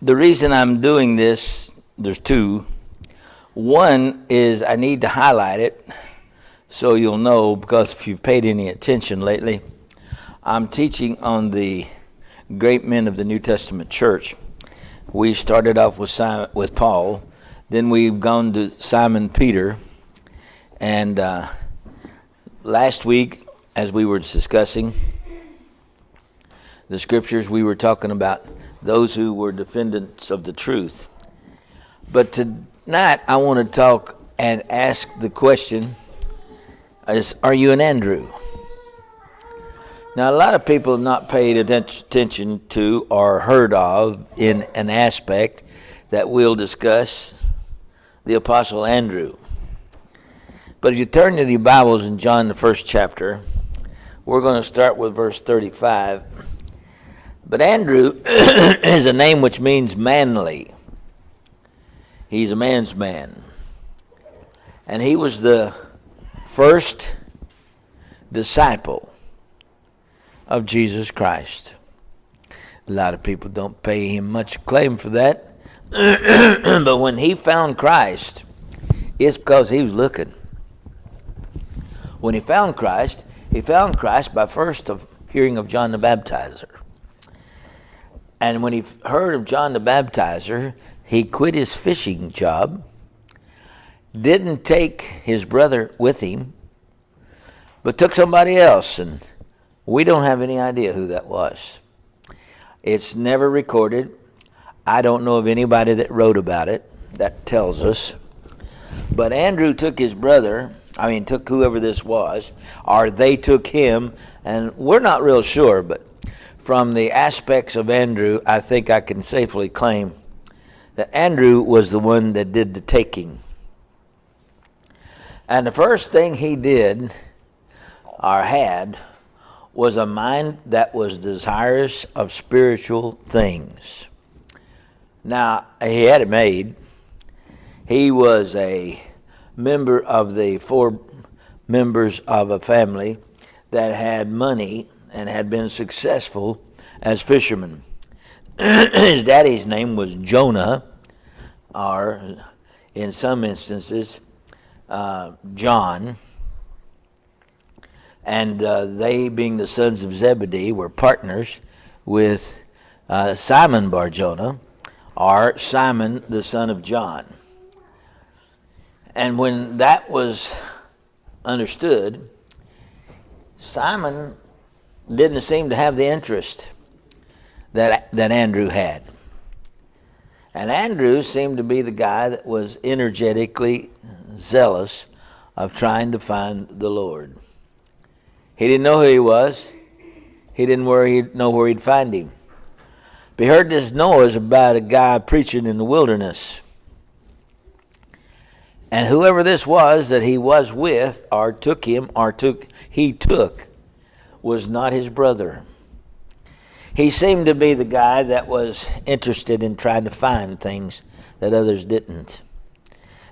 The reason I'm doing this, there's two. One is I need to highlight it so you'll know, because if you've paid any attention lately, I'm teaching on the great men of the New Testament church. We started off with Paul, then we've gone to Simon Peter, and last week, as we were discussing the scriptures, we were talking about those who were defendants of the truth. But tonight, I want to talk and ask the question, are you an Andrew? Now, a lot of people have not paid attention to or heard of in an aspect that we'll discuss, the Apostle Andrew. But if you turn to the Bibles in John, the first chapter, we're going to start with verse 35. But Andrew is a name which means manly. He's a man's man. And he was the first disciple of Jesus Christ. A lot of people don't pay him much claim for that. But when he found Christ, it's because he was looking. When he found Christ by first of hearing of John the Baptizer. And when he heard of John the Baptizer, he quit his fishing job, didn't take his brother with him, but took somebody else, and we don't have any idea who that was. It's never recorded. I don't know of anybody that wrote about it that tells us. But Andrew took his brother, took whoever this was, or they took him, and we're not real sure, but from the aspects of Andrew, I think I can safely claim that Andrew was the one that did the taking. And the first thing he did, or had, was a mind that was desirous of spiritual things. Now, he had it made. He was a member of the 4 members of a family that had money and had been successful as fishermen. His daddy's name was Jonah, or in some instances, John. And they, being the sons of Zebedee, were partners with Simon Bar-Jonah, or Simon the son of John. And when that was understood, Simon didn't seem to have the interest that Andrew had. And Andrew seemed to be the guy that was energetically zealous of trying to find the Lord. He didn't know who he was. He didn't know where he'd find him. But he heard this noise about a guy preaching in the wilderness. And whoever this was that he was with, or took him, he took, was not his brother. He seemed to be the guy that was interested in trying to find things that others didn't.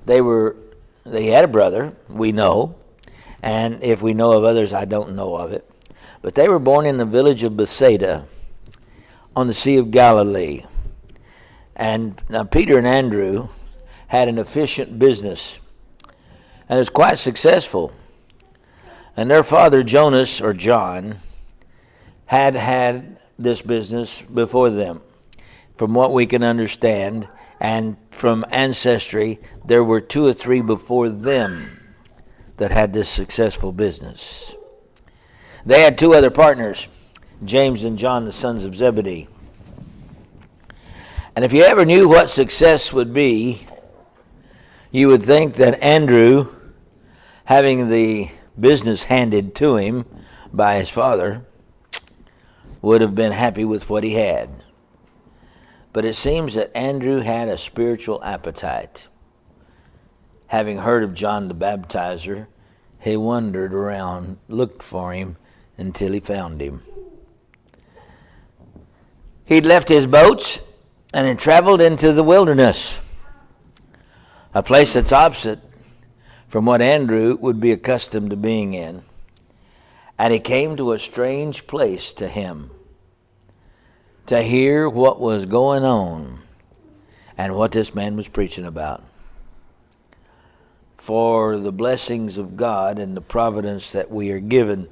They had a brother, we know, and if we know of others, I don't know of it. But they were born in the village of Bethsaida on the Sea of Galilee. And now Peter and Andrew had an efficient business, and it was quite successful. And their father, Jonas, or John, had this business before them. From what we can understand, and from ancestry, there were 2 or 3 before them that had this successful business. They had 2 other partners, James and John, the sons of Zebedee. And if you ever knew what success would be, you would think that Andrew, having the business handed to him by his father, would have been happy with what he had. But it seems that Andrew had a spiritual appetite. Having heard of John the Baptizer, he wandered around, looked for him until he found him. He'd left his boats and had traveled into the wilderness, a place that's opposite from what Andrew would be accustomed to being in. And he came to a strange place to him to hear what was going on and what this man was preaching about. For the blessings of God and the providence that we are given,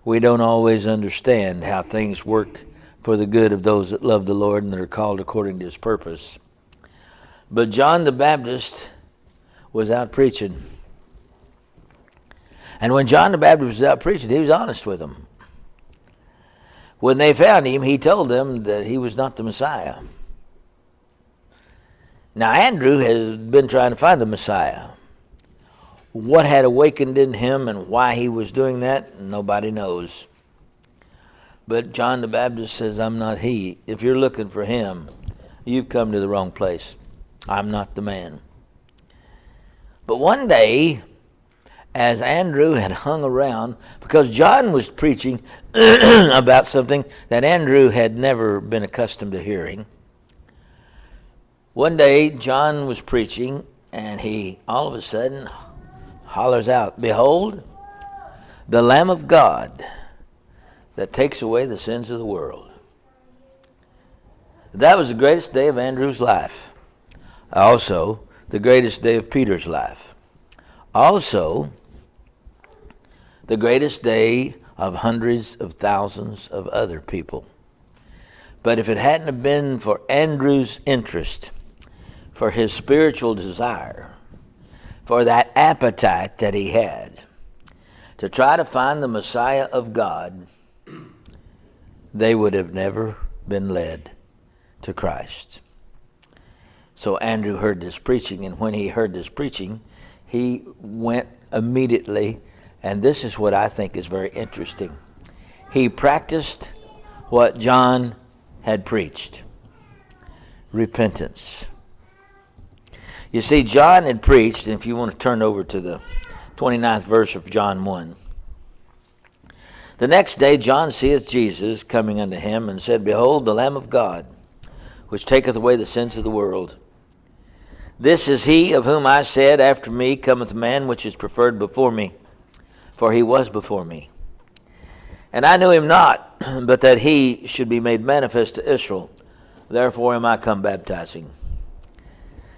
we don't always understand how things work for the good of those that love the Lord and that are called according to his purpose. But John the Baptist was out preaching. And when John the Baptist was out preaching, he was honest with them. When they found him, he told them that he was not the Messiah. Now, Andrew has been trying to find the Messiah. What had awakened in him and why he was doing that, nobody knows. But John the Baptist says, I'm not he. If you're looking for him, you've come to the wrong place. I'm not the man. But one day, as Andrew had hung around, because John was preaching about something that Andrew had never been accustomed to hearing. One day, John was preaching, and he all of a sudden hollers out, "Behold, the Lamb of God that takes away the sins of the world." That was the greatest day of Andrew's life. Also, the greatest day of Peter's life. Also, the greatest day of hundreds of thousands of other people. But if it hadn't have been for Andrew's interest, for his spiritual desire, for that appetite that he had to try to find the Messiah of God, they would have never been led to Christ. So Andrew heard this preaching, and when he heard this preaching, he went immediately, and this is what I think is very interesting. He practiced what John had preached: repentance. You see, John had preached, and if you want to turn over to the 29th verse of John 1. The next day John seeth Jesus coming unto him, and said, Behold, the Lamb of God, which taketh away the sins of the world. This is he of whom I said, After me cometh a man which is preferred before me, for he was before me. And I knew him not, but that he should be made manifest to Israel. Therefore am I come baptizing.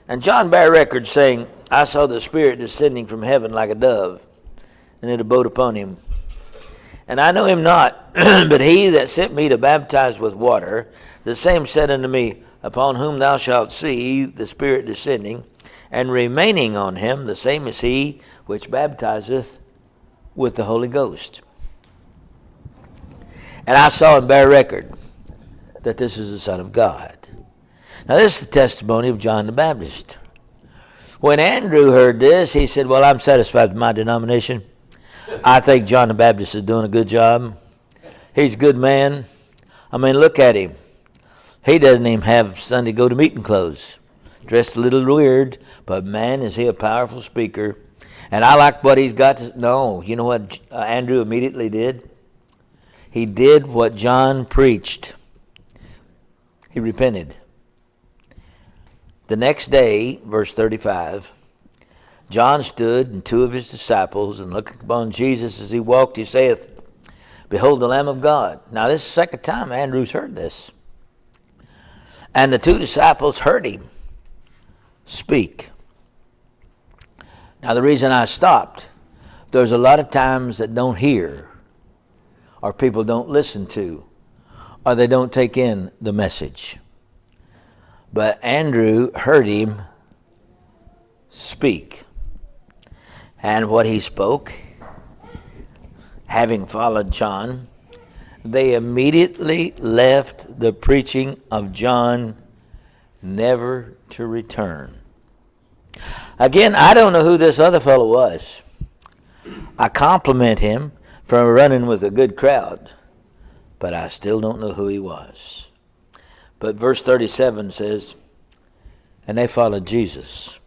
And John bare record, saying, I saw the Spirit descending from heaven like a dove, and it abode upon him. And I knew him not, but he that sent me to baptize with water, the same said unto me, Upon whom thou shalt see the Spirit descending, and remaining on him, the same is he which baptizeth with the Holy Ghost. And I saw and bear record that this is the Son of God. Now this is the testimony of John the Baptist. When Andrew heard this, he said, Well, I'm satisfied with my denomination. I think John the Baptist is doing a good job. He's a good man. I mean, look at him. He doesn't even have Sunday go to meeting clothes. Dressed a little weird, but man, is he a powerful speaker. And I like what he's got to... No, you know what Andrew immediately did? He did what John preached. He repented. The next day, verse 35, John stood and two of his disciples, and looking upon Jesus as he walked, he saith, Behold the Lamb of God. Now this is the second time Andrew's heard this. And the two disciples heard him speak. Now the reason I stopped, there's a lot of times that don't hear, or people don't listen to, or they don't take in the message. But Andrew heard him speak. And what he spoke, having followed John, they immediately left the preaching of John, never to return. Again, I don't know who this other fellow was. I compliment him for running with a good crowd, but I still don't know who he was. But verse 37 says, And they followed Jesus.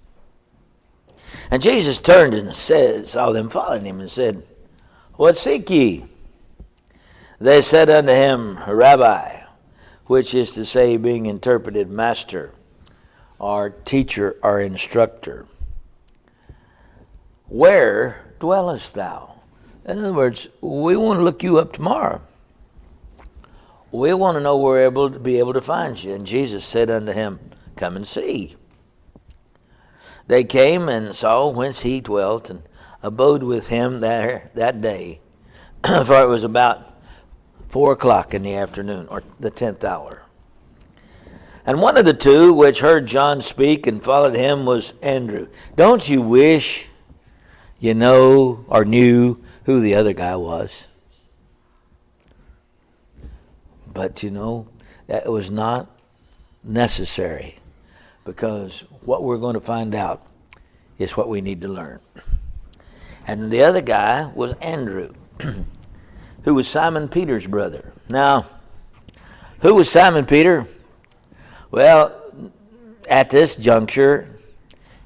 And Jesus turned and saw them following him, and said, What seek ye? They said unto him, Rabbi, which is to say, being interpreted, Master, or teacher, or instructor. Where dwellest thou? In other words, we want to look you up tomorrow. We want to know where we'll be able to find you. And Jesus said unto him, Come and see. they came and saw whence he dwelt, and abode with him there that day. For it was about 4 o'clock in the afternoon, or the 10th hour. And one of the two which heard John speak and followed him was Andrew. Don't you wish you know or knew who the other guy was? But you know, that was not necessary, because what we're going to find out is what we need to learn. And the other guy was Andrew, who was Simon Peter's brother. Now, who was Simon Peter? Well, at this juncture,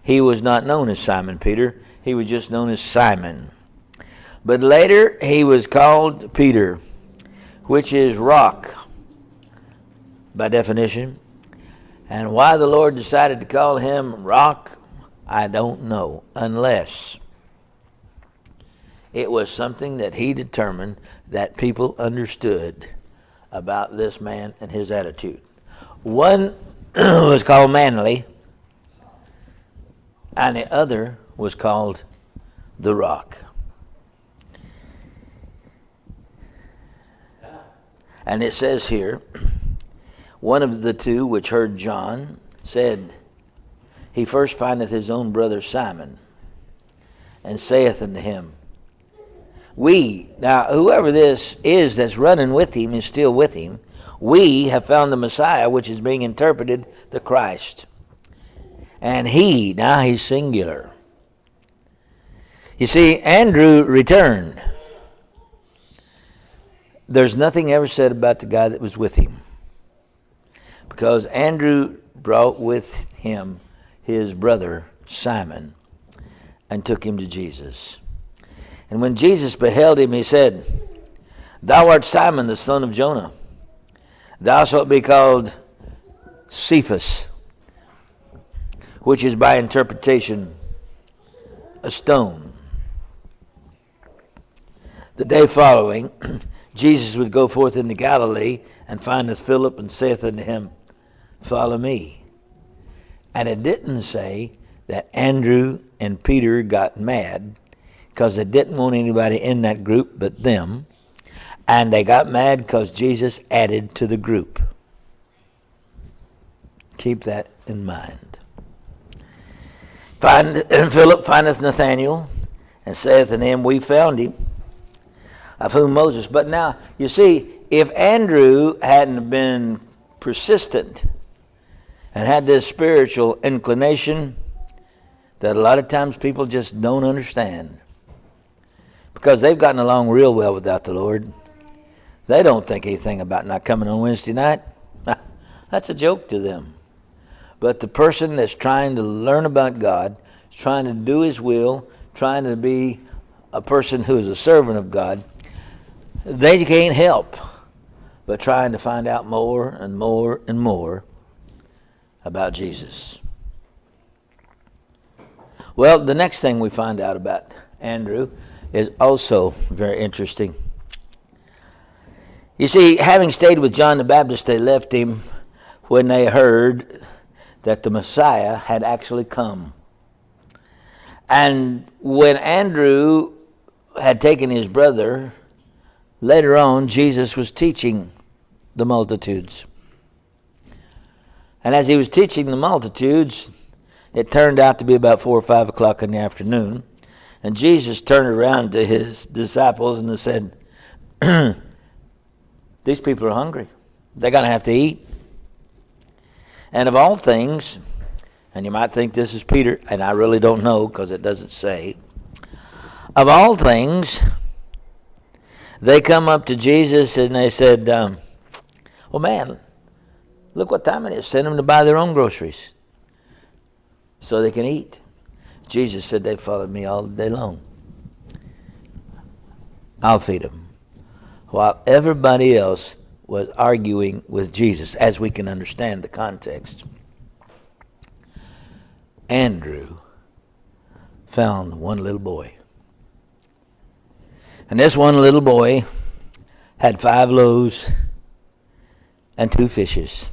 he was not known as Simon Peter. He was just known as Simon. But later, he was called Peter, which is rock, by definition. And why the Lord decided to call him rock, I don't know, unless it was something that he determined that people understood about this man and his attitude. One was called Manly, and the other was called the Rock. And it says here, one of the two which heard John said, he first findeth his own brother Simon, and saith unto him, now whoever this is that's running with him is still with him. We have found the Messiah, which is being interpreted the Christ. And he, now he's singular. You see, Andrew returned. There's nothing ever said about the guy that was with him, because Andrew brought with him his brother Simon and took him to Jesus. And when Jesus beheld him, he said, Thou art Simon, the son of Jonah. Thou shalt be called Cephas, which is by interpretation a stone. The day following, Jesus would go forth into Galilee, and findeth Philip, and saith unto him, Follow me. And it didn't say that Andrew and Peter got mad, because they didn't want anybody in that group but them. And they got mad because Jesus added to the group. Keep that in mind. Philip findeth Nathanael, and saith unto him, We found him, of whom Moses. But now, you see, if Andrew hadn't been persistent and had this spiritual inclination that a lot of times people just don't understand, because they've gotten along real well without the Lord. They don't think anything about not coming on Wednesday night. That's a joke to them. But the person that's trying to learn about God, is trying to do His will, trying to be a person who is a servant of God, they can't help but trying to find out more and more and more about Jesus. Well, the next thing we find out about Andrew is also very interesting. You see, having stayed with John the Baptist, they left him when they heard that the Messiah had actually come. And when Andrew had taken his brother, later on, Jesus was teaching the multitudes. And as he was teaching the multitudes, it turned out to be about 4 or 5 o'clock in the afternoon. And Jesus turned around to his disciples and said, These people are hungry. They're going to have to eat. And of all things, and you might think this is Peter, and I really don't know because it doesn't say. Of all things, they come up to Jesus and they said, well, man, look what time it is. Send them to buy their own groceries so they can eat. Jesus said, they followed me all day long. I'll feed them. While everybody else was arguing with Jesus, as we can understand the context, Andrew found one little boy. And this one little boy had 5 loaves and 2 fishes.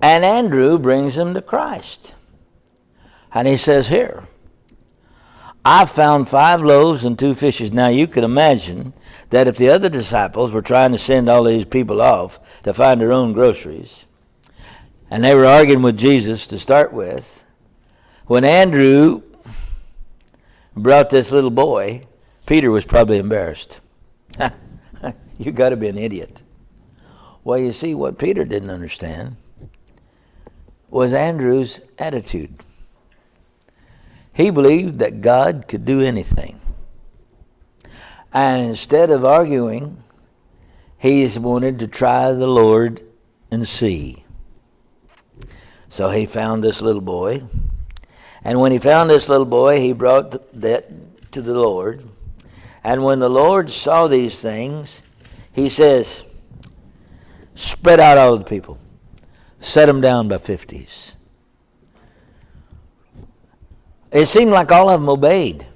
And Andrew brings him to Christ. And he says here, I found 5 loaves and 2 fishes. Now you could imagine that if the other disciples were trying to send all these people off to find their own groceries, and they were arguing with Jesus to start with, when Andrew brought this little boy, Peter was probably embarrassed. You got to be an idiot. Well, you see, what Peter didn't understand was Andrew's attitude. He believed that God could do anything. And instead of arguing, he wanted to try the Lord and see. So he found this little boy. And when he found this little boy, he brought that to the Lord. And when the Lord saw these things, he says, spread out all the people. Set them down by 50s. It seemed like all of them obeyed.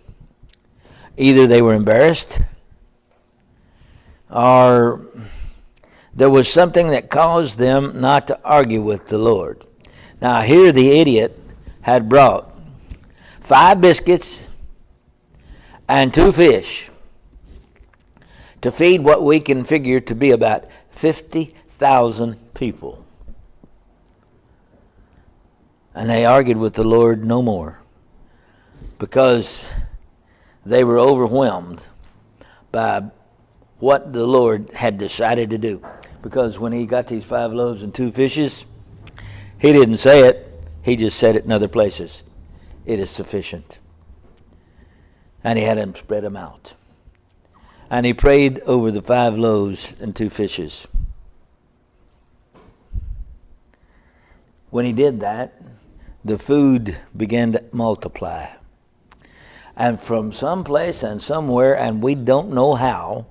Either they were embarrassed, or there was something that caused them not to argue with the Lord. Now here the idiot had brought 5 biscuits and 2 fish to feed what we can figure to be about 50,000 people. And they argued with the Lord no more, because they were overwhelmed by what the Lord had decided to do. Because when he got these 5 loaves and 2 fishes, he didn't say it, he just said it in other places. It is sufficient. And he had them spread them out. And he prayed over the 5 loaves and 2 fishes. When he did that, the food began to multiply. And from someplace and somewhere, and we don't know how,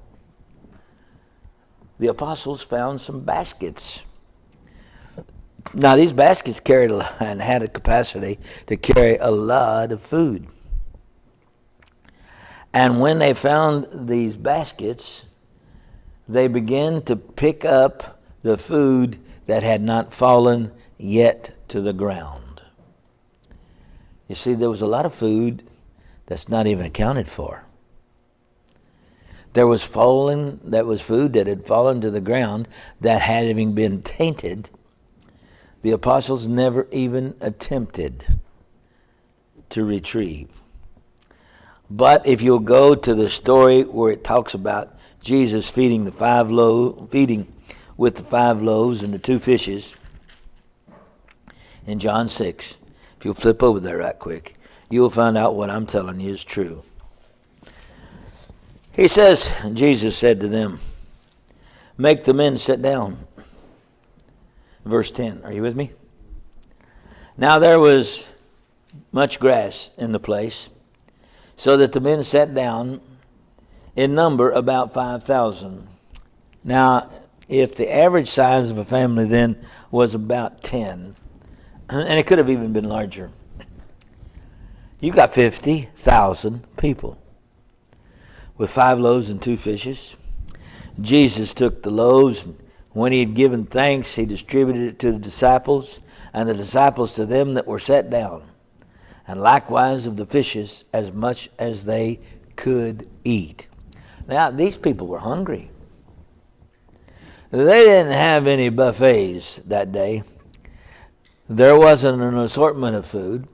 the apostles found some baskets. Now these baskets carried and had a capacity to carry a lot of food. And when they found these baskets, they began to pick up the food that had not fallen yet to the ground. You see, there was a lot of food that's not even accounted for. There was food that had fallen to the ground that having been tainted, the apostles never even attempted to retrieve. But if you'll go to the story where it talks about Jesus feeding with the 5 loaves and the 2 fishes in John 6, if you'll flip over there right quick, you'll find out what I'm telling you is true. He says, Jesus said to them, make the men sit down. Verse 10, are you with me? Now there was much grass in the place, so that the men sat down, in number about 5,000. Now, if the average size of a family then was about 10, and it could have even been larger, you got 50,000 people with 5 loaves and 2 fishes. Jesus took the loaves, and when he had given thanks, he distributed it to the disciples, and the disciples to them that were set down, and likewise of the fishes as much as they could eat. Now, these people were hungry. They didn't have any buffets that day. There wasn't an assortment of food.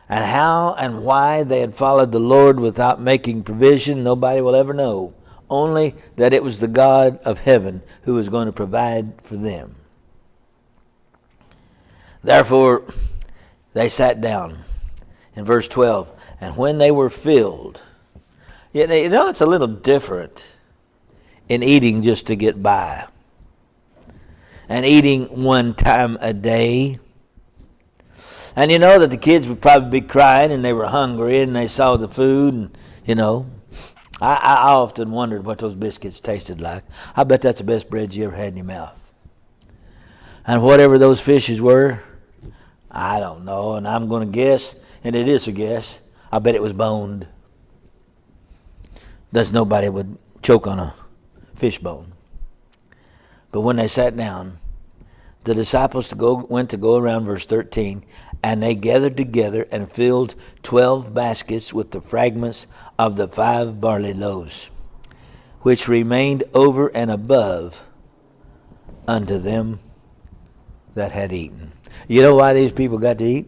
And how and why they had followed the Lord without making provision, nobody will ever know. Only that it was the God of heaven who was going to provide for them. Therefore, they sat down. In verse 12, and when they were filled, you know, it's a little different in eating just to get by. And eating one time a day. And you know that the kids would probably be crying and they were hungry and they saw the food. And, you know, I often wondered what those biscuits tasted like. I bet that's the best bread you ever had in your mouth. And whatever those fishes were, I don't know. And I'm going to guess, and it is a guess, I bet it was boned. Thus nobody would choke on a fish bone. But when they sat down, the disciples went to go around, verse 13, And they gathered together and filled 12 baskets with the fragments of the 5 barley loaves, which remained over and above unto them that had eaten. You know why these people got to eat?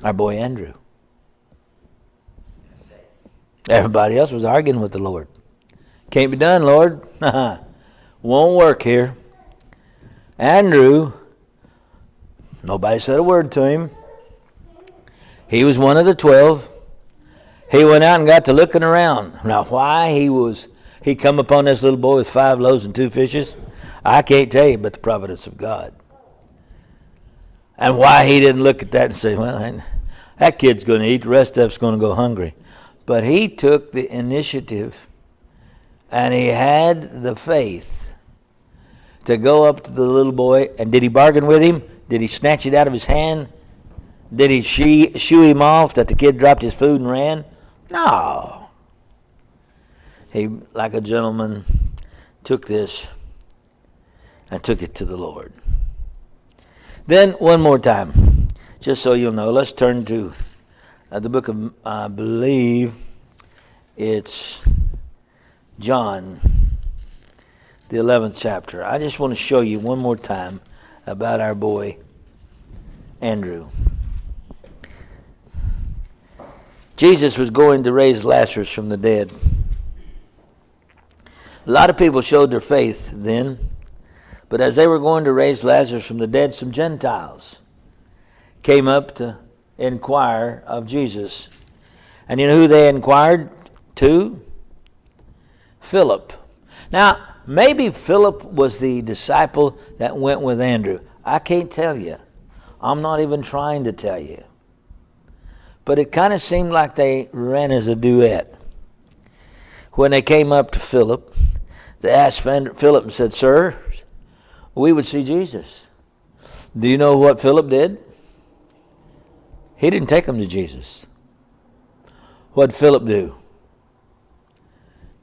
Our boy Andrew. Everybody else was arguing with the Lord. Can't be done, Lord. Won't work here. Andrew, nobody said a word to him. He was one of the 12. He went out and got to looking around. Now, why he come upon this little boy with 5 loaves and 2 fishes, I can't tell you, but the providence of God. And why he didn't look at that and say, well, that kid's going to eat, the rest of us going to go hungry. But he took the initiative, and he had the faith to go up to the little boy. And did he bargain with him? Did he snatch it out of his hand? Did he shoo him off that the kid dropped his food and ran? No. He, like a gentleman, took this and took it to the Lord. Then, one more time, just so you'll know, let's turn to the book of, I believe it's John, the 11th chapter. I just want to show you one more time about our boy Andrew. Jesus was going to raise Lazarus from the dead. A lot of people showed their faith then, but as they were going to raise Lazarus from the dead, some Gentiles came up to inquire of Jesus. And you know who they inquired to? Philip. Now, maybe Philip was the disciple that went with Andrew. I can't tell you. I'm not even trying to tell you. But it kind of seemed like they ran as a duet. When they came up to Philip, they asked Philip and said, "Sir, we would see Jesus." Do you know what Philip did? He didn't take them to Jesus. What did Philip do?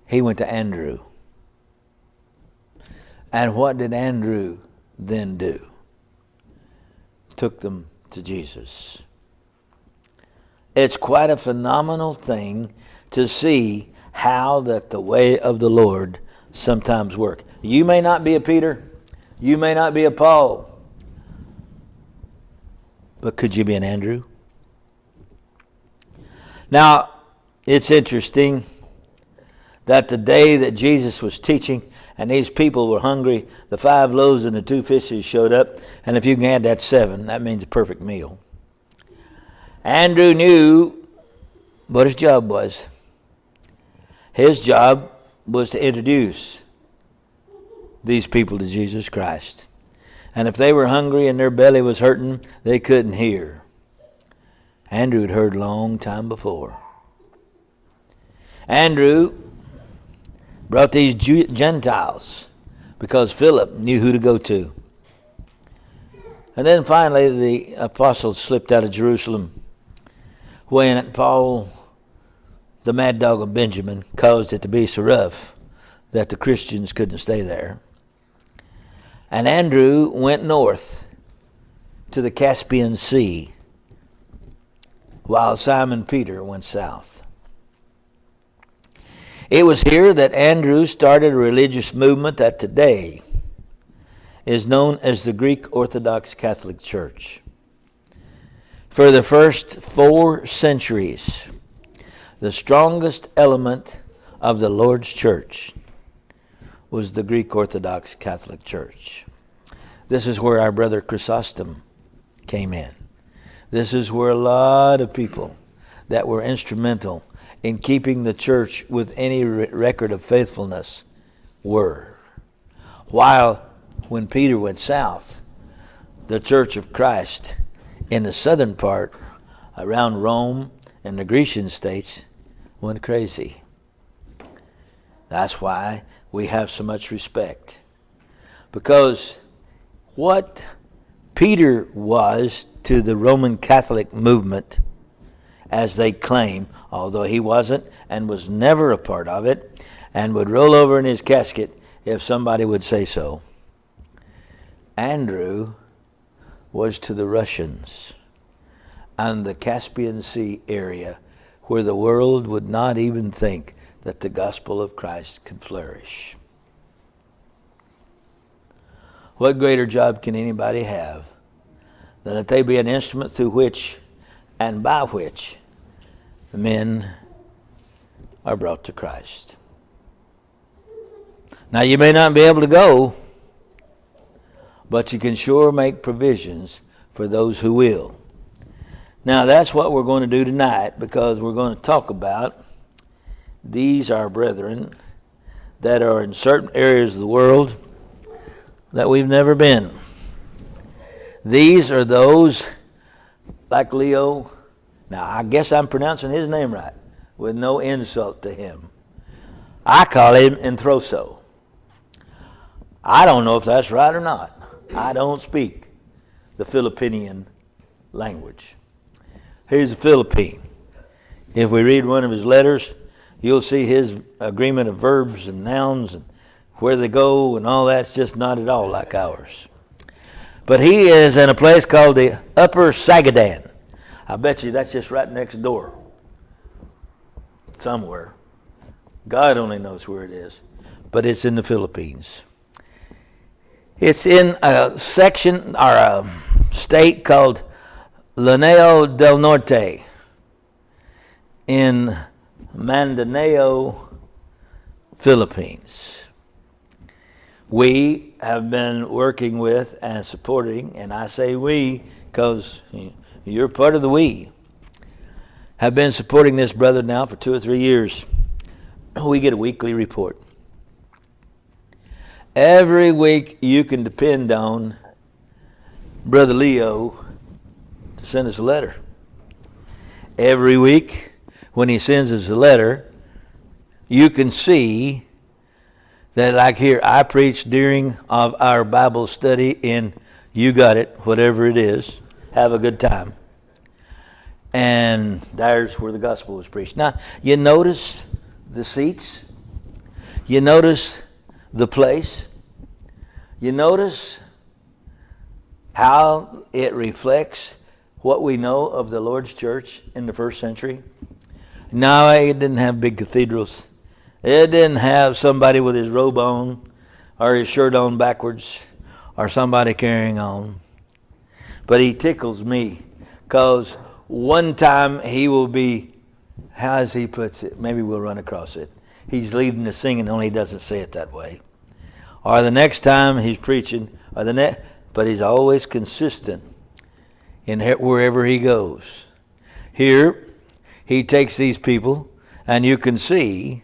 He went to Andrew. And what did Andrew then do? Took them to Jesus. It's quite a phenomenal thing to see how that the way of the Lord sometimes work. You may not be a Peter, you may not be a Paul, but could you be an Andrew? Now, it's interesting that the day that Jesus was teaching and these people were hungry, the 5 loaves and the 2 fishes showed up, and if you can add that 7, that means a perfect meal. Andrew knew what his job was. His job was to introduce these people to Jesus Christ. And if they were hungry and their belly was hurting, they couldn't hear. Andrew had heard a long time before. Andrew brought these Gentiles because Philip knew who to go to. And then finally the apostles slipped out of Jerusalem when Paul, the mad dog of Benjamin, caused it to be so rough that the Christians couldn't stay there. And Andrew went north to the Caspian Sea, while Simon Peter went south. It was here that Andrew started a religious movement that today is known as the Greek Orthodox Catholic Church. For the first 4 centuries, the strongest element of the Lord's church was the Greek Orthodox Catholic Church. This is where our brother Chrysostom came in. This is where a lot of people that were instrumental in keeping the church with any record of faithfulness were. While when Peter went south, the Church of Christ in the southern part around Rome and the Grecian states went crazy. That's why we have so much respect. Because what Peter was to the Roman Catholic movement, as they claim, although he wasn't and was never a part of it, and would roll over in his casket if somebody would say so, Andrew was to the Russians and the Caspian Sea area, where the world would not even think that the gospel of Christ could flourish. What greater job can anybody have than that they be an instrument through which and by which the men are brought to Christ? Now, you may not be able to go, but you can sure make provisions for those who will. Now, that's what we're going to do tonight, because we're going to talk about these our brethren that are in certain areas of the world that we've never been. These are those like Leo. Now, I guess I'm pronouncing his name right, with no insult to him. I call him Enthroso. I don't know if that's right or not. I don't speak the Philippinian language. Here's a Philippine. If we read one of his letters, you'll see his agreement of verbs and nouns and where they go and all that's just not at all like ours. But he is in a place called the Upper Sagadan. I bet you that's just right next door. Somewhere. God only knows where it is. But it's in the Philippines. It's in a section or a state called Lanao del Norte in Mindanao, Philippines. We have been working with and supporting, and I say we because you're part of the we, have been supporting this brother now for 2 or 3 years. We get a weekly report. Every week you can depend on Brother Leo to send us a letter. Every week when he sends us a letter, you can see that, like here, I preached during of our Bible study in You Got It, whatever it is. Have a good time. And there's where the gospel was preached. Now, you notice the seats? You notice the place? You notice how it reflects what we know of the Lord's church in the first century? No, it didn't have big cathedrals. It didn't have somebody with his robe on or his shirt on backwards or somebody carrying on. But he tickles me because one time he will be, how as he puts it, maybe we'll run across it. He's leading the singing, only he doesn't say it that way. Or the next time he's preaching, or but he's always consistent in wherever he goes. Here, he takes these people, and you can see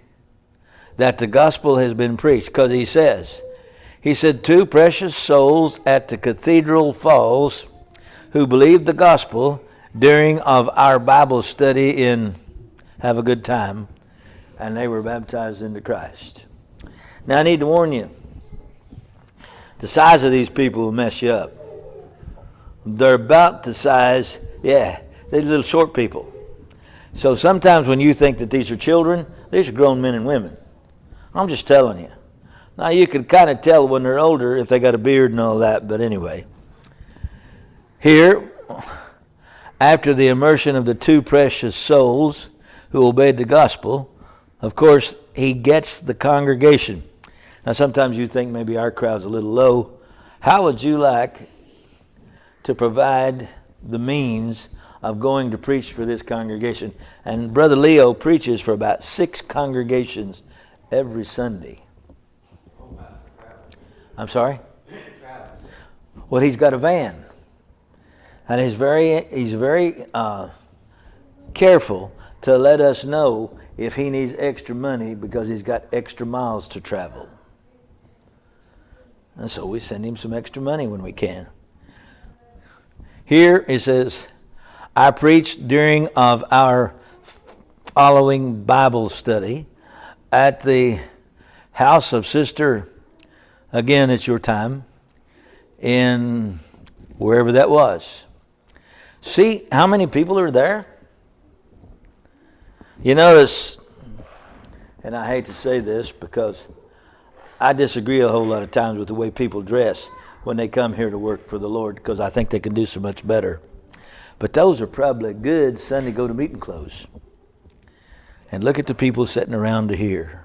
that the gospel has been preached, because he said, 2 precious souls at the Cathedral Falls who believed the gospel during of our Bible study in Have a Good Time, and they were baptized into Christ. Now, I need to warn you, the size of these people will mess you up. They're about the size, they're little short people. So sometimes when you think that these are children, these are grown men and women. I'm just telling you. Now, you can kind of tell when they're older if they got a beard and all that, but anyway. Here, after the immersion of the 2 precious souls who obeyed the gospel, of course, he gets the congregation. Now, sometimes you think maybe our crowd's a little low. How would you like to provide the means of going to preach for this congregation? And Brother Leo preaches for about 6 congregations every Sunday. I'm sorry? Well, he's got a van. And he's very careful to let us know if he needs extra money because he's got extra miles to travel. And so we send him some extra money when we can. Here it says, I preached during of our following Bible study at the house of Sister, again, it's your time, in wherever that was. See how many people are there? You notice, and I hate to say this because I disagree a whole lot of times with the way people dress, when they come here to work for the Lord, because I think they can do so much better. But those are probably good Sunday go-to-meeting clothes. And look at the people sitting around to hear.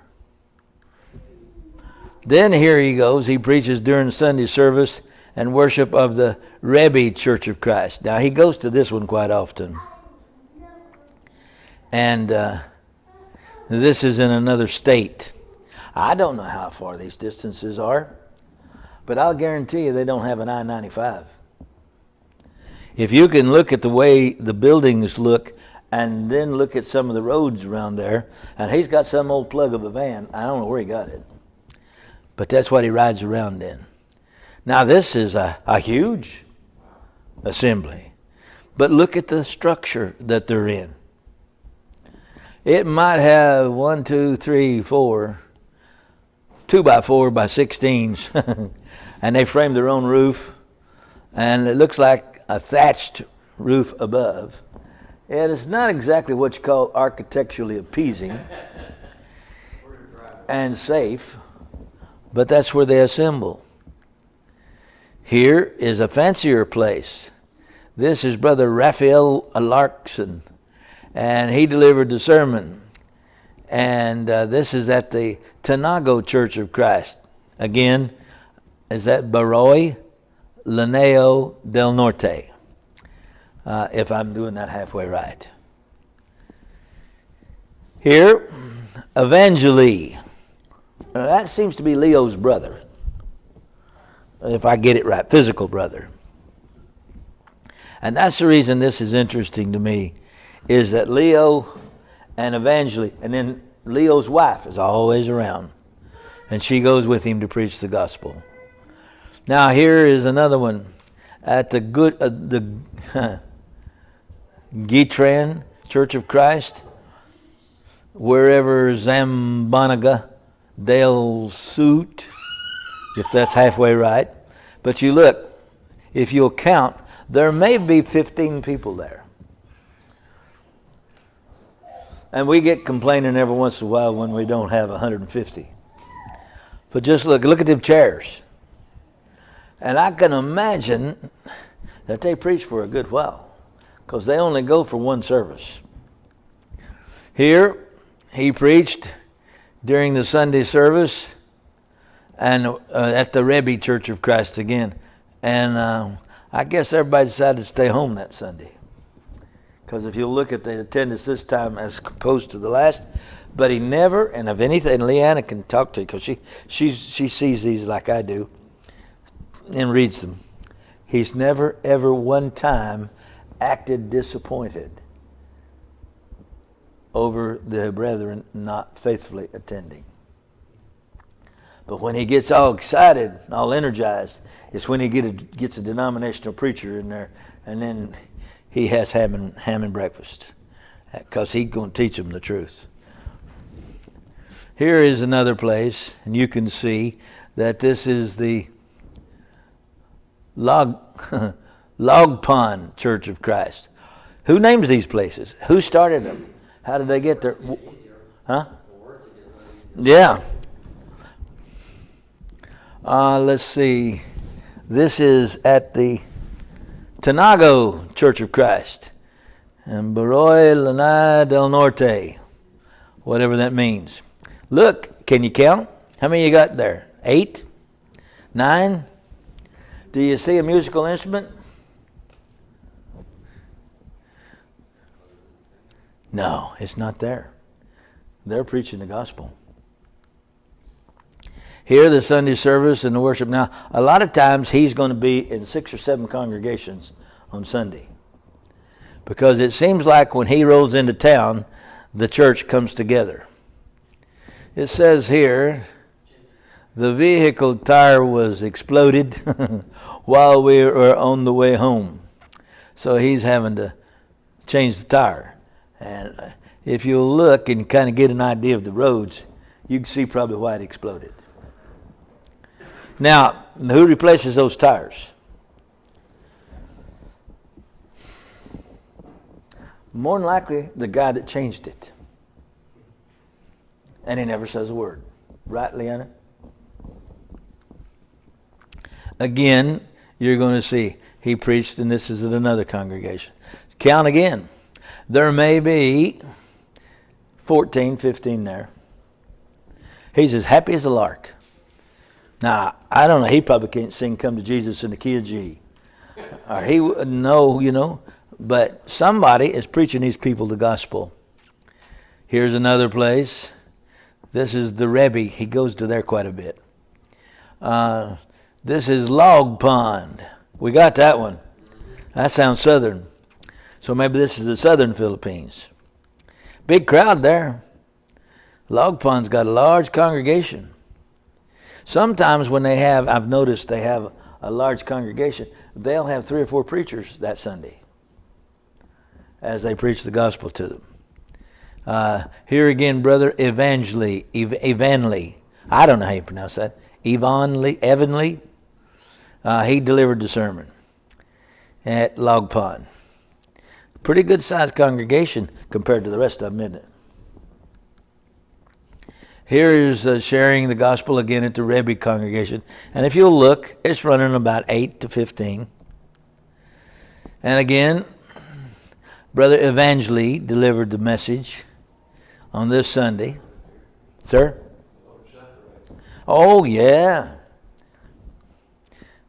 Then here he goes. He preaches during Sunday service and worship of the Rebbe Church of Christ. Now, he goes to this one quite often. And this is in another state. I don't know how far these distances are, but I'll guarantee you they don't have an I-95. If you can look at the way the buildings look and then look at some of the roads around there, and he's got some old plug of a van. I don't know where he got it, but that's what he rides around in. Now, this is a huge assembly, but look at the structure that they're in. It might have 1, 2, 3, 4, 2 by 4 by 16s, and they frame their own roof, and it looks like a thatched roof above. And it's not exactly what you call architecturally appeasing and safe, but that's where they assemble. Here is a fancier place. This is Brother Raphael Larkson, and he delivered the sermon. And this is at the Tanago Church of Christ. Again, is that Barroy Laneo del Norte, if I'm doing that halfway right. Here, Evangeli. That seems to be Leo's brother, if I get it right, physical brother. And that's the reason this is interesting to me, is that Leo and Evangeli, and then Leo's wife is always around, and she goes with him to preach the gospel. Now here is another one at the Gitran Church of Christ, wherever Zamboanga del Sud, if that's halfway right. But you look, if you'll count, there may be 15 people there. And we get complaining every once in a while when we don't have 150. But just look at them chairs. And I can imagine that they preach for a good while, because they only go for one service. Here, he preached during the Sunday service and at the Rebbe Church of Christ again. And I guess everybody decided to stay home that Sunday, because if you look at the attendance this time as opposed to the last, but he never, and if anything, Leanna can talk to you, because she sees these like I do and reads them. He's never, ever one time acted disappointed over the brethren not faithfully attending. But when he gets all excited, all energized, it's when he gets a denominational preacher in there, and then he has ham and breakfast, because he's going to teach them the truth. Here is another place, and you can see that this is the Log Pond Church of Christ. Who names these places? Who started them? How did they get there? Huh? Yeah. Let's see. This is at the Tanago Church of Christ and Barroy Lanai del Norte, whatever that means. Look, can you count? How many you got there? 8? 9? Do you see a musical instrument? No, it's not there. They're preaching the gospel. Here, the Sunday service and the worship. Now, a lot of times he's going to be in 6 or 7 congregations on Sunday, because it seems like when he rolls into town, the church comes together. It says here, the vehicle tire was exploded while we were on the way home. So he's having to change the tire. And if you look and kind of get an idea of the roads, you can see probably why it exploded. Now, who replaces those tires? More than likely, the guy that changed it. And he never says a word. Right, Leanna? Again, you're going to see he preached, and this is at another congregation. Count again. There may be 14, 15 there. He's as happy as a lark. Now, I don't know. He probably can't sing "Come to Jesus" in the key of G. Or he wouldn't know, you know. But somebody is preaching these people the gospel. Here's another place. This is the Rebbe. He goes to there quite a bit. This is Log Pond. We got that one. That sounds southern. So maybe this is the southern Philippines. Big crowd there. Log Pond's got a large congregation. Sometimes when they have, I've noticed they have a large congregation, they'll have 3 or 4 preachers that Sunday as they preach the gospel to them. Here again, Brother Evanley. I don't know how you pronounce that. Evanley. He delivered the sermon at Log Pond. Pretty good sized congregation compared to the rest of them, isn't it? Here is sharing the gospel again at the Rebbe congregation. And if you'll look, it's running about 8 to 15. And again, Brother Evangelii delivered the message on this Sunday. Sir? Oh, yeah.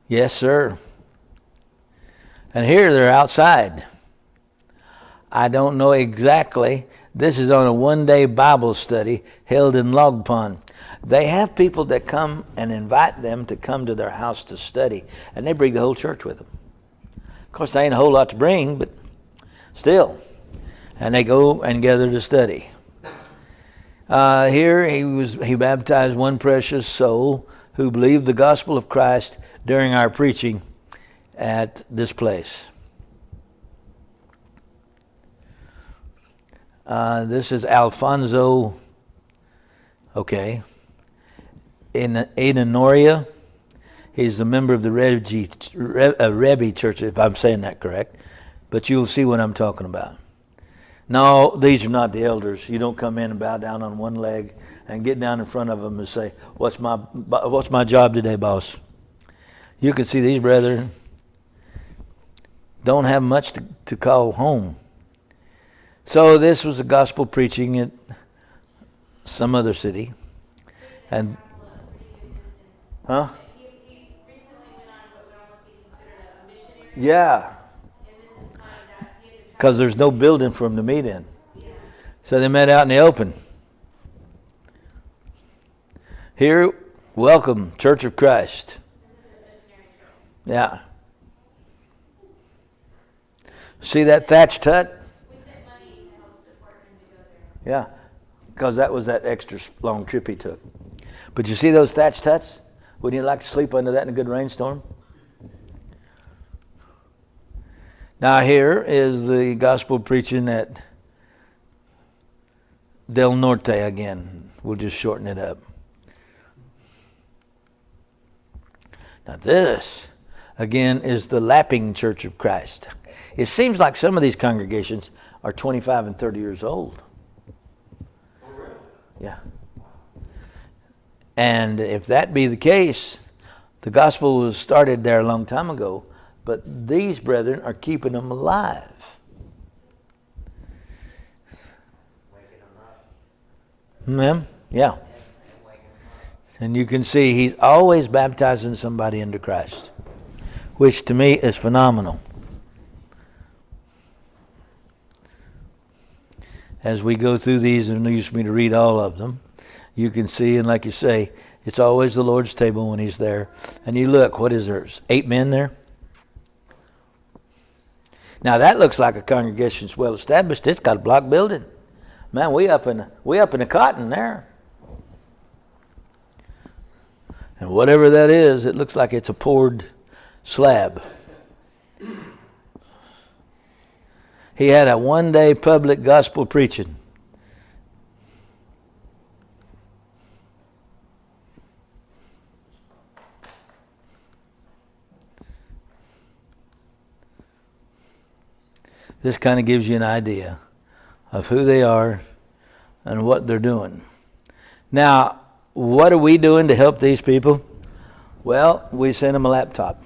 Yes, sir. And here they're outside. I don't know exactly. This is on a one-day Bible study held in Log Pond. They have people that come and invite them to come to their house to study, and they bring the whole church with them. Of course, there ain't a whole lot to bring, but still. And they go and gather to study. Here he baptized one precious soul who believed the gospel of Christ during our preaching at this place. This is Alfonso, okay, in Enoria. He's a member of the Rebbe Church, if I'm saying that correct. But you'll see what I'm talking about. No, these are not the elders. You don't come in and bow down on one leg and get down in front of them and say, what's my job today, boss? You can see these brethren don't have much to call home. So this was a gospel preaching at some other city. And huh? He recently went on what would almost be considered a missionary. Yeah. And this is part of that. Because there's no building for them to meet in. Yeah. So they met out in the open. Here, welcome, Church of Christ. This is his missionary trip. Yeah. See that thatched hut? We sent money to help support him to go there. Yeah, because that was that extra long trip he took. But you see those thatched huts? Wouldn't you like to sleep under that in a good rainstorm? Now here is the gospel preaching at Del Norte again. We'll just shorten it up. Now this, again, is the Lapping Church of Christ. It seems like some of these congregations are 25 and 30 years old. Yeah. And if that be the case, the gospel was started there a long time ago, but these brethren are keeping them alive. Ma'am? Yeah. And you can see he's always baptizing somebody into Christ, which to me is phenomenal. As we go through these, and it used me to read all of them, you can see, and like you say, it's always the Lord's table when he's there. And you look, what is there? 8 men there? Now that looks like a congregation's well established. It's got a block building. Man, we up in the cotton there. And whatever that is, it looks like it's a poured slab. He had a one-day public gospel preaching. This kind of gives you an idea of who they are and what they're doing. Now, what are we doing to help these people? Well, we sent him a laptop.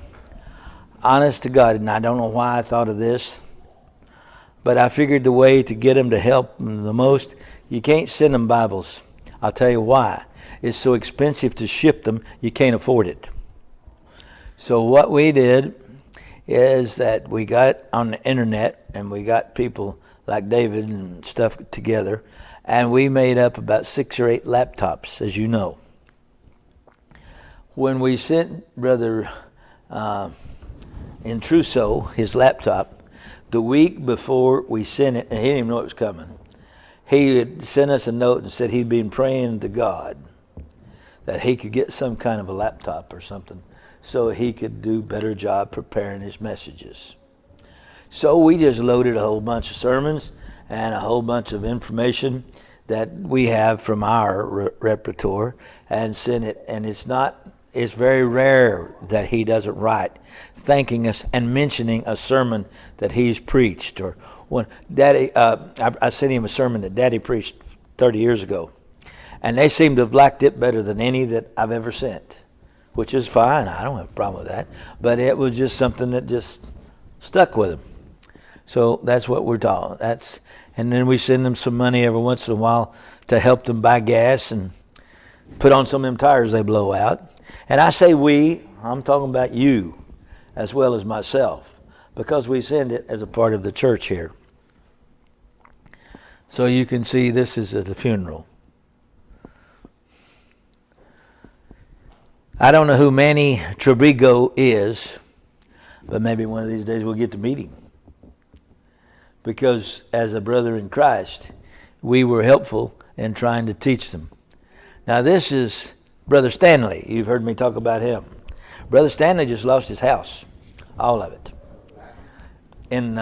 Honest to God, and I don't know why I thought of this, but I figured the way to get him to help him the most, you can't send them Bibles. I'll tell you why. It's so expensive to ship them, you can't afford it. So what we did is that we got on the internet and we got people like David and stuff together, and we made up about 6 or 8 laptops, as you know. When we sent Brother Intruso his laptop, the week before we sent it, and he didn't even know it was coming, he had sent us a note and said he'd been praying to God that he could get some kind of a laptop or something so he could do a better job preparing his messages. So we just loaded a whole bunch of sermons and a whole bunch of information that we have from our repertoire and sent it. And it's very rare that he doesn't write thanking us and mentioning a sermon that he's preached. Or when Daddy, I sent him a sermon that Daddy preached 30 years ago, and they seem to have liked it better than any that I've ever sent, which is fine. I don't have a problem with that. But it was just something that just stuck with him. So that's what we're talking. And then we send them some money every once in a while to help them buy gas and put on some of them tires they blow out. And I say we, I'm talking about you as well as myself, because we send it as a part of the church here. So you can see this is at the funeral. I don't know who Manny Trebrigo is, but maybe one of these days we'll get to meet him. Because as a brother in Christ, we were helpful in trying to teach them. Now this is Brother Stanley. You've heard me talk about him. Brother Stanley just lost his house, all of it. In,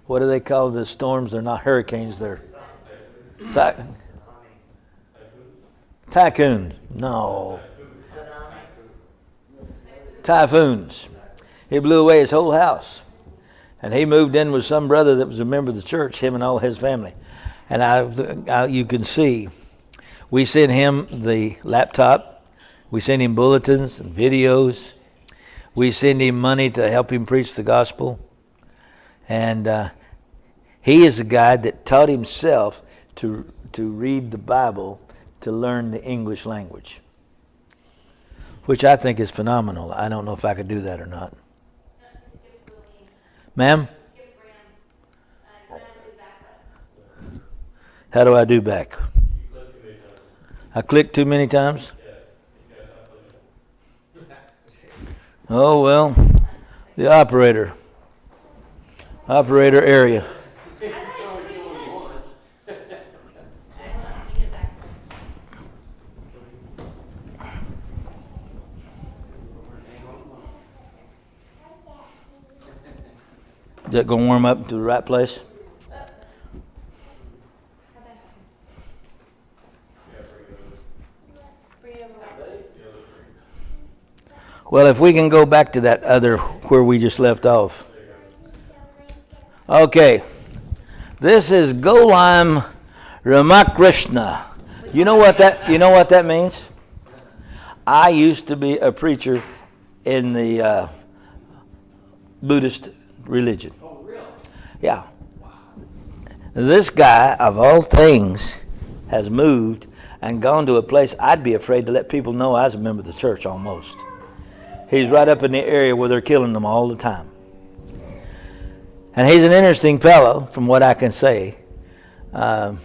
what do they call the storms? They're not hurricanes, they're typhoons. No. Typhoons. He blew away his whole house. And he moved in with some brother that was a member of the church, him and all his family. And you can see, we sent him the laptop. We sent him bulletins and videos. We sent him money to help him preach the gospel. And he is a guy that taught himself to read the Bible to learn the English language, which I think is phenomenal. I don't know if I could do that or not. Ma'am? How do I do back? I clicked too many times? Oh, well, the operator area. Is that going to warm up to the right place? Well, if we can go back to that other where we just left off. Okay. This is Golam Ramakrishna. You know what that means? I used to be a preacher in the Buddhist religion. Oh, really? Yeah. Wow. This guy, of all things, has moved and gone to a place I'd be afraid to let people know I was a member of the church almost. He's right up in the area where they're killing them all the time. And he's an interesting fellow, from what I can say. But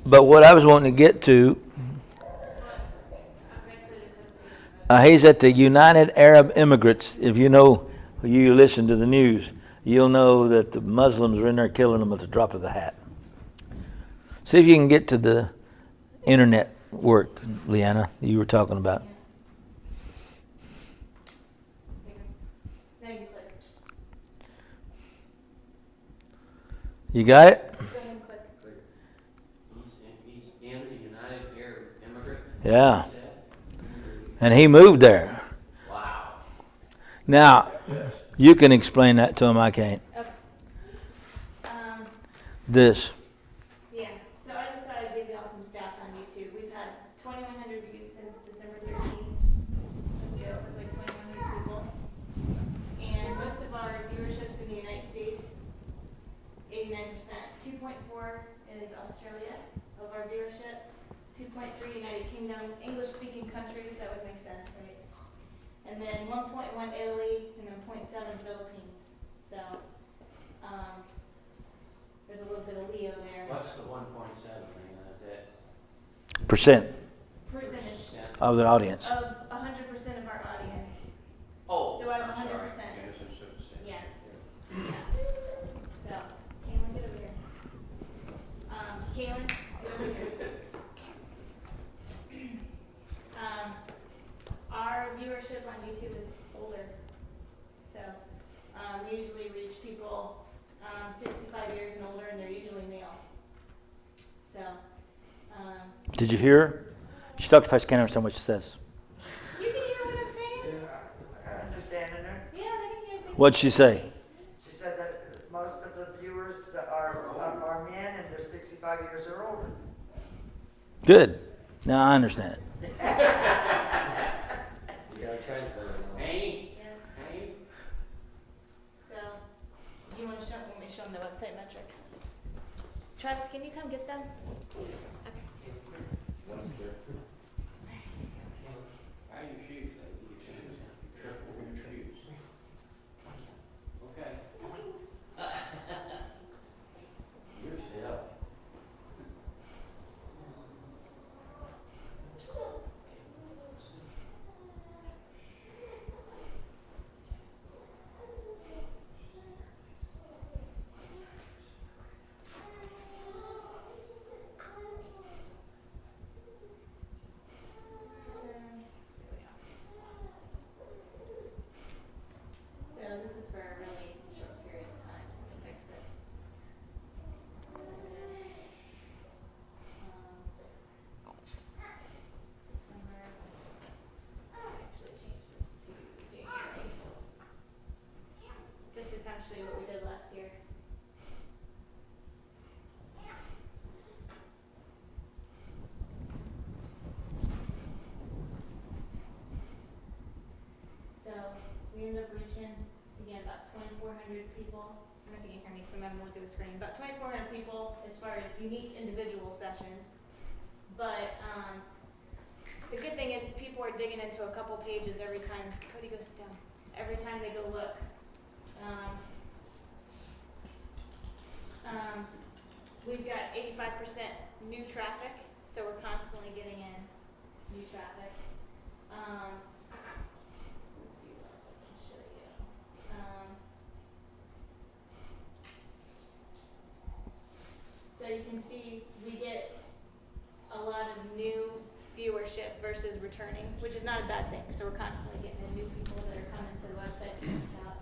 what I was wanting to get to, he's at the United Arab Emirates. If you listen to the news, you'll know that the Muslims are in there killing them at the drop of the hat. See if you can get to the internet work, Leanna, you were talking about. You got it? He's in the United Arab Emirates. Yeah. And he moved there. Wow. Now, you can explain that to him, I can't. Okay. This. Yeah, so I just thought I'd give y'all some stats and then 1.1 Italy, and then 0.7 Philippines. So, there's a little bit of Leo there. What's the 1.7, is that? Percent Percentage of the audience. of 100% of our audience. Oh. So out of I'm sorry. 100%. Yes, I should have said. Yeah. Yeah. So, Kaylin, get over here. Kaylin, get over here. Our viewership on YouTube is older. So, we usually reach people 65 years and older, and they're usually male. So, Did you hear her? She talks fast, can't understand what she says. you can hear what I'm saying? I understanding her. Yeah, I can hear. What'd she say? She said that most of the viewers are men and they're 65 years or older. Good. Now I understand it. You gotta translate it. Hey? Yeah. Hey? So, do you want me to show them the website metrics? Travis, can you come get them? Okay. How are your shoes? Your shoes. Careful with your shoes. Okay. Yourself. So this is for a really short period of time, so we can fix this. December. Actually change this to January. Just to kind of show you what we did last year. So we ended up reaching, again, about 2,400 people. I don't know if you can hear me, so I'm gonna look at the screen. About 2,400 people as far as unique individual sessions. But the good thing is people are digging into a couple pages every time. Cody, go sit down. Every time they go look. We've got 85% new traffic, so we're constantly getting in new traffic. Let's see what else I can show you. So you can see we get a lot of new viewership versus returning, which is not a bad thing. So we're constantly getting in new people that are coming to the website to check us out.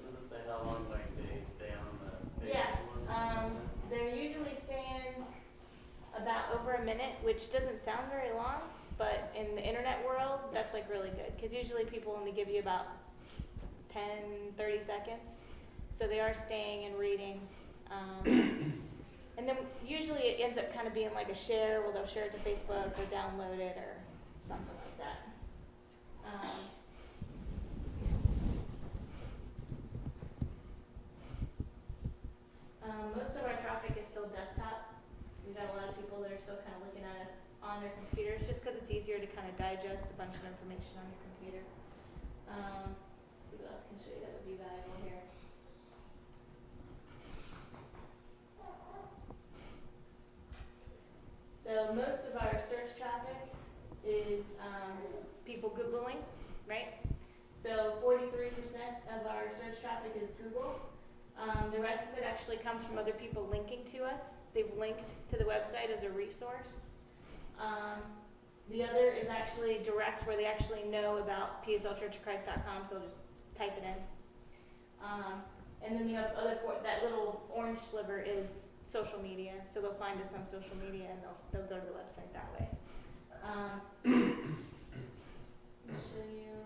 Does it say how long like they stay on the page? Yeah, they're usually staying about over a minute, which doesn't sound very long, but in the internet world, that's like really good. Because usually people only give you about 10, 30 seconds. So they are staying and reading. And then usually it ends up kind of being like a share, where they'll share it to Facebook or download it or something like that. Most of our traffic is still desktop. We've got a lot of people that are still kind of looking at us on their computers, just because it's easier to kind of digest a bunch of information on your computer. Let's see what else I can show you that would be valuable here. So most of our search traffic is people Googling, right? So 43% of our search traffic is Google. The rest of it actually comes from other people linking to us. They've linked to the website as a resource. The other is actually direct, where they actually know about PSLChurchofChrist.com, so they'll just type it in. And then the other that little orange sliver is social media, so they'll find us on social media and they'll go to the website that way. Let me show you.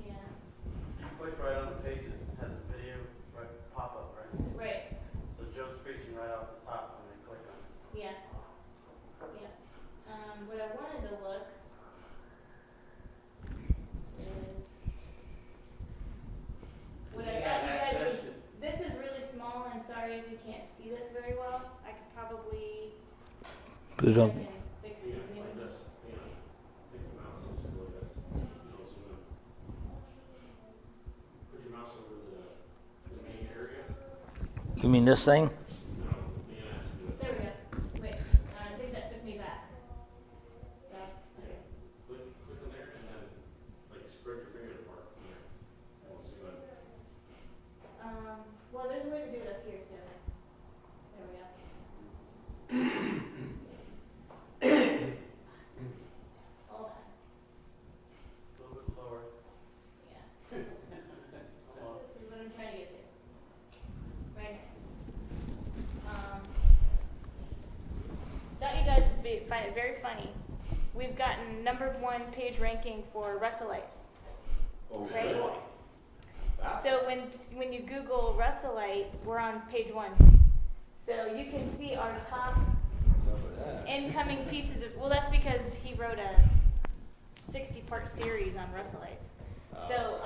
Yeah. You click right on the page, it has a video right pop up, right? Right. So Joe's preaching right off the top when they click on it. Yeah. Yeah. What I wanted to look is what I thought you guys would. This is really small, and sorry if you can't see this very well. I could probably Put it I on. can fix the Zoom. Pick the mouse and just go like this. Zoom in. Put your mouse over the main area. You mean this thing? There we go. Wait, I think that took me back. So, okay. Click on there and then like spread your fingers apart from there. And we'll zoom in. Well, there's a way to do it up here too. There we go. Hold on. A little bit lower. Yeah. This is what I'm trying to get to. Right here. Thought you guys would find it very funny. We've gotten #1 page ranking for Russellite. Right? So when you Google Russellite, we're on page 1. So you can see our top incoming pieces of, well, that's because he wrote a 60-part series on Russellites. So